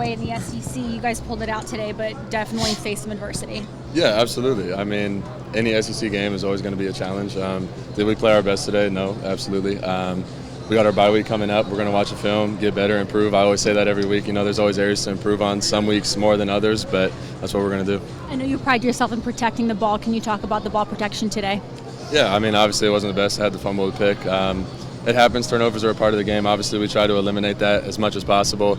away in the SEC. You guys pulled it out today, but definitely faced some adversity. Yeah, absolutely. I mean, any SEC game is always going to be a challenge. Did we play our best today? No, absolutely. We got our bye week coming up. We're going to watch a film, get better, improve. I always say that every week. You know, there's always areas to improve on. Some weeks more than others, but that's what we're going to do. I know you pride yourself in protecting the ball. Can you talk about the ball protection today? Yeah, I mean, obviously it wasn't the best. I had the fumble to pick. It happens. Turnovers are a part of the game. Obviously, we try to eliminate that as much as possible.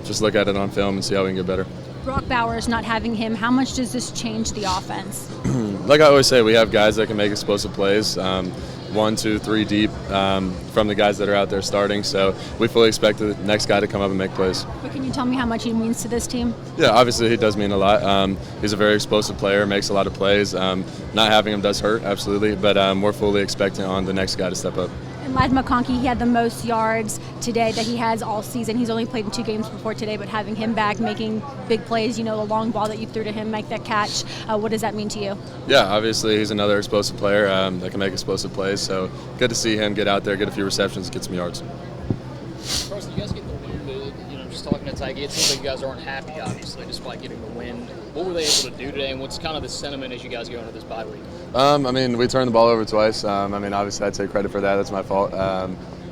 Just look at it on film and see how we can get better. Brock Bowers, not having him, how much does this change the offense? Like I always say, we have guys that can make explosive plays. 1, 2, 3 deep from the guys that are out there starting. So we fully expect the next guy to come up and make plays. But can you tell me how much he means to this team? Yeah, obviously he does mean a lot. He's a very explosive player, makes a lot of plays. Not having him does hurt, absolutely. But we're fully expecting on the next guy to step up. And Ladd McConkey, he had the most yards today that he has all season. He's only played in 2 games before today, but having him back, making big plays, you know, the long ball that you threw to him, make that catch, what does that mean to you? Yeah, obviously he's another explosive player that can make explosive plays. So good to see him get out there, get a few receptions, get some yards. Carson, you guys get the win, but, just talking to Tyke, it seems like you guys aren't happy, obviously, despite getting the win. What were they able to do today, and what's kind of the sentiment as you guys go into this bye week? I mean, we turned the ball over twice. Obviously I'd take credit for that. That's my fault.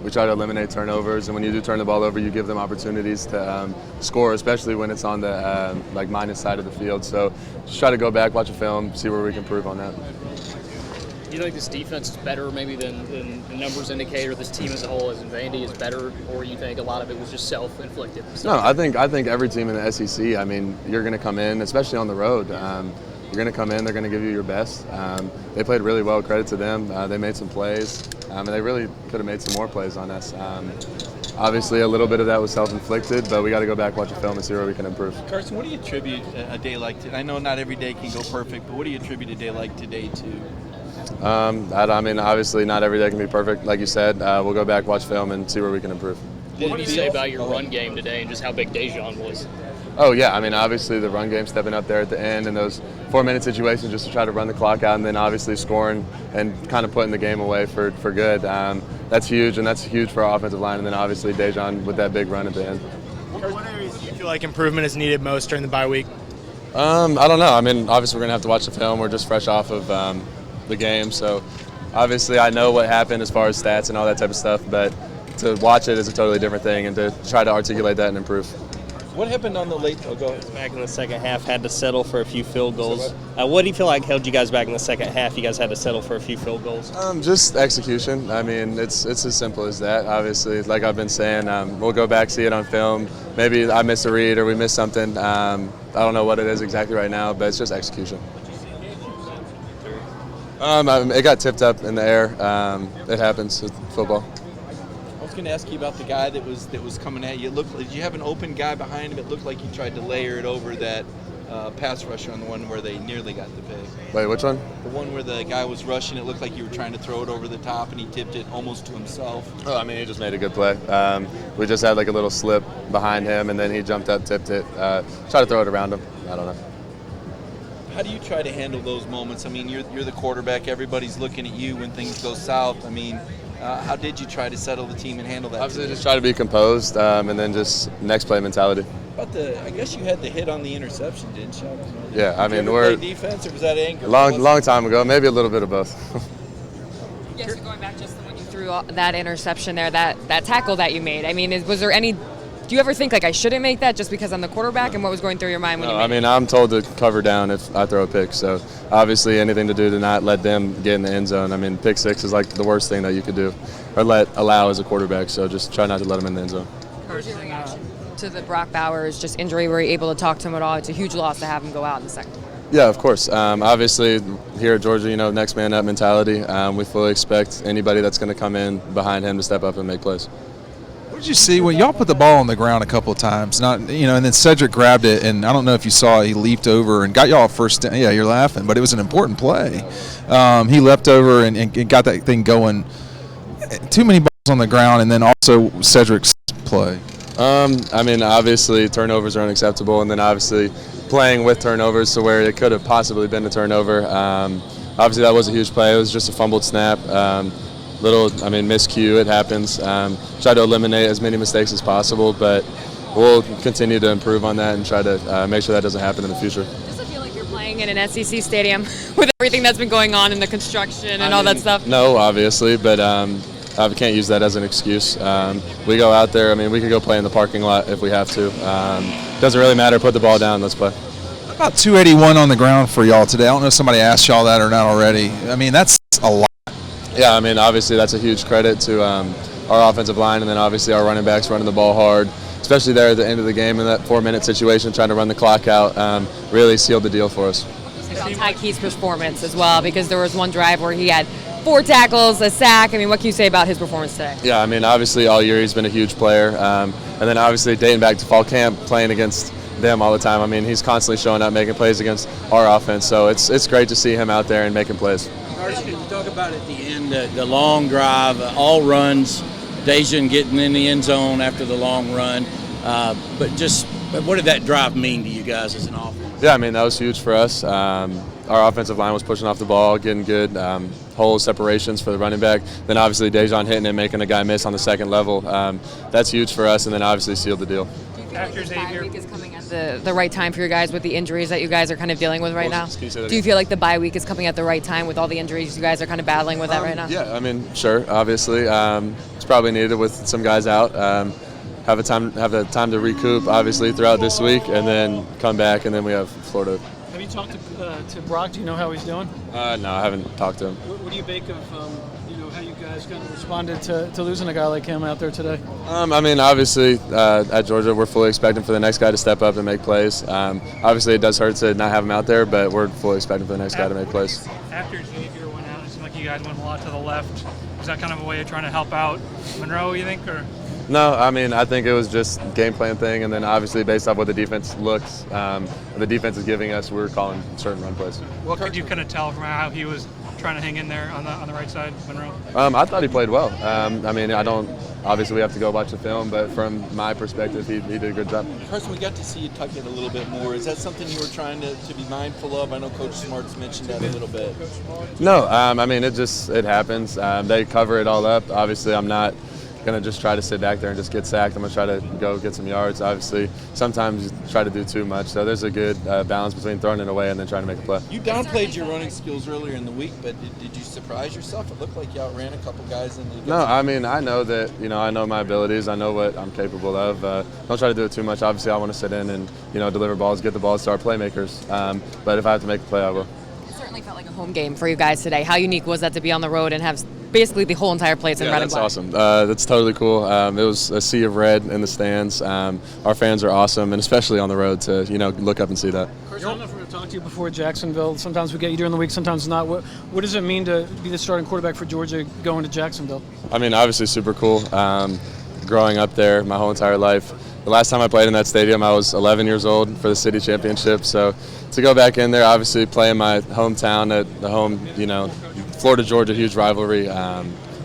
We try to eliminate turnovers, and when you do turn the ball over, you give them opportunities to score, especially when it's on the minus side of the field. So just try to go back, watch a film, see where we can improve on that. Do you think this defense is better maybe than the numbers indicate, or this team as a whole, as in Vandy, is better, or you think a lot of it was just self-inflicted? No, I think every team in the SEC, I mean, you're going to come in, especially on the road. You're going to come in, they're going to give you your best. They played really well, credit to them. They made some plays, and they really could have made some more plays on us. Obviously, a little bit of that was self-inflicted, but we got to go back, watch a film, and see where we can improve. Carson, what do you attribute a day like today? I know not every day can go perfect, but what do you attribute a day like today to? Obviously not every day can be perfect. Like you said, we'll go back, watch film, and see where we can improve. What do you say about your run game today and just how big Dejon was? Oh, yeah. Obviously the run game stepping up there at the end and those 4-minute situations just to try to run the clock out, and then obviously scoring and kind of putting the game away for good. That's huge, and that's huge for our offensive line. And then obviously Dejon with that big run at the end. What areas do you feel like improvement is needed most during the bye week? I don't know. Obviously we're going to have to watch the film. We're just fresh off of the game, so obviously I know what happened as far as stats and all that type of stuff, but to watch it is a totally different thing, and to try to articulate that and improve. What happened on the late? Oh, go ahead. Back in the second half, had to settle for a few field goals. What do you feel like held you guys back in the second half? You guys had to settle for a few field goals. Just execution. It's as simple as that. Obviously, like I've been saying, we'll go back, see it on film. Maybe I missed a read or we missed something. I don't know what it is exactly right now, but it's just execution. It got tipped up in the air. It happens with football. I was going to ask you about the guy that was coming at you. Did you have an open guy behind him? It looked like you tried to layer it over that pass rusher on the one where they nearly got the pick. Wait, which one? The one where the guy was rushing. It looked like you were trying to throw it over the top, and he tipped it almost to himself. Oh, he just made a good play. We just had like a little slip behind him, and then he jumped up, tipped it, tried to throw it around him. I don't know. How do you try to handle those moments? You're the quarterback. Everybody's looking at you when things go south. How did you try to settle the team and handle that? Obviously, just try to be composed, and then just next play mentality. I guess you had the hit on the interception, didn't you? Yeah, did you ever play defense, or was that anger? Long time ago, maybe a little bit of both. Yeah, so going back just when you threw that interception there, that tackle that you made. Was there any? Do you ever think I shouldn't make that just because I'm the quarterback, and what was going through your mind when you made it? I'm told to cover down if I throw a pick, so obviously anything to do to not let them get in the end zone. Pick six is like the worst thing that you could do or allow as a quarterback, so just try not to let them in the end zone. What was your reaction to the Brock Bowers just injury? Were you able to talk to him at all? It's a huge loss to have him go out in the second. Yeah, of course. Obviously, here at Georgia, next man up mentality. We fully expect anybody that's going to come in behind him to step up and make plays. What did you see when y'all put the ball on the ground a couple of times? And then Cedric grabbed it, and I don't know if you saw it, he leaped over and got y'all a first down. Yeah, you're laughing, but it was an important play. He leapt over and got that thing going. Too many balls on the ground, and then also Cedric's play. Obviously turnovers are unacceptable, and then obviously playing with turnovers to where it could have possibly been a turnover. Obviously that was a huge play. It was just a fumbled snap. Miscue, it happens. Try to eliminate as many mistakes as possible, but we'll continue to improve on that and try to make sure that doesn't happen in the future. Does it feel like you're playing in an SEC stadium with everything that's been going on in the construction and all that stuff? No, obviously, but I can't use that as an excuse. We go out there. I mean, we could go play in the parking lot if we have to. Doesn't really matter. Put the ball down. Let's play. About 281 on the ground for y'all today. I don't know if somebody asked y'all that or not already. I mean, that's a lot. Yeah, I mean, obviously that's a huge credit to our offensive line, and then obviously our running backs running the ball hard, especially there at the end of the game in that 4-minute situation, trying to run the clock out, really sealed the deal for us. About Tyke's performance as well, because there was one drive where he had 4 tackles, a sack. I mean, what can you say about his performance today? Yeah, I mean, obviously all year he's been a huge player, and then obviously dating back to fall camp, playing against them all the time. I mean, he's constantly showing up, making plays against our offense, so it's great to see him out there and making plays. Carson, you talk about at the end the long drive, all runs, Dejan getting in the end zone after the long run, but what did that drive mean to you guys as an offense? Yeah, I mean, that was huge for us. Our offensive line was pushing off the ball, getting good hole separations for the running back. Then obviously Dejan hitting it, making a guy miss on the second level. That's huge for us, and then obviously sealed the deal. After the bye week is coming at the right time for you guys with the injuries that you guys are kind of dealing with right now? Do you feel like the bye week is coming at the right time with all the injuries you guys are kind of battling with that right now? Yeah, I mean, sure, obviously. It's probably needed with some guys out. Have the time to recoup, obviously, throughout this week, and then come back, and then we have Florida. Have you talked to Brock? Do you know how he's doing? No, I haven't talked to him. What do you make of how you guys kind of responded to losing a guy like him out there today? I mean, obviously, at Georgia, we're fully expecting for the next guy to step up and make plays. Obviously, it does hurt to not have him out there, but we're fully expecting for the next guy to make plays. After Xavier went out, it seemed like you guys went a lot to the left. Was that kind of a way of trying to help out Monroe, you think? Or? No, I mean, I think it was just game plan thing, and then obviously based off what the defense looks, the defense is giving us, we're calling certain run plays. What could you kind of tell from how he was trying to hang in there on the right side, Monroe? I thought he played well. I mean, obviously we have to go watch the film, but from my perspective, he did a good job. Carson, we got to see you tuck it a little bit more. Is that something you were trying to be mindful of? I know Coach Smart's mentioned that a little bit. No, I mean, it happens. They cover it all up. Obviously, I'm not going to just try to sit back there and just get sacked. I'm going to try to go get some yards. Obviously, sometimes you try to do too much. So there's a good balance between throwing it away and then trying to make a play. You downplayed your running skills earlier in the week, but did you surprise yourself? It looked like you outran a couple guys in the game. No, I mean, I know that, I know my abilities. I know what I'm capable of. Don't try to do it too much. Obviously, I want to sit in and, deliver balls, get the balls to our playmakers. But if I have to make a play, I will. It certainly felt like a home game for you guys today. How unique was that to be on the road and have basically the whole entire place in red and black? That's awesome. That's totally cool. It was a sea of red in the stands. Our fans are awesome, and especially on the road to, look up and see that. Carson, I don't know if we're going to talk to you before Jacksonville. Sometimes we get you during the week, sometimes not. What does it mean to be the starting quarterback for Georgia going to Jacksonville? I mean, obviously super cool. Growing up there my whole entire life. The last time I played in that stadium, I was 11 years old for the city championship. So to go back in there, obviously play in my hometown at the home, Florida-Georgia, huge rivalry.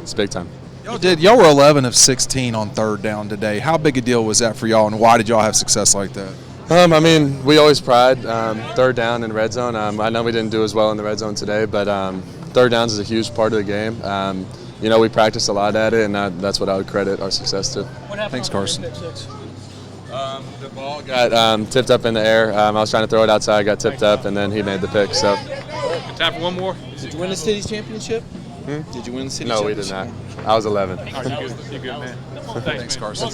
It's big time. Y'all were 11 of 16 on third down today. How big a deal was that for y'all, and why did y'all have success like that? I mean, we always pride third down and red zone. I know we didn't do as well in the red zone today, but third downs is a huge part of the game. We practiced a lot at it, and that's what I would credit our success to. Thanks, Carson. The ball got tipped up in the air. I was trying to throw it outside, got tipped up, and then he made the pick. So, time for one more. Did you win the city's championship? Did you win the city's championship? No, we did not. I was 11. You're good, man. Thanks, Carson.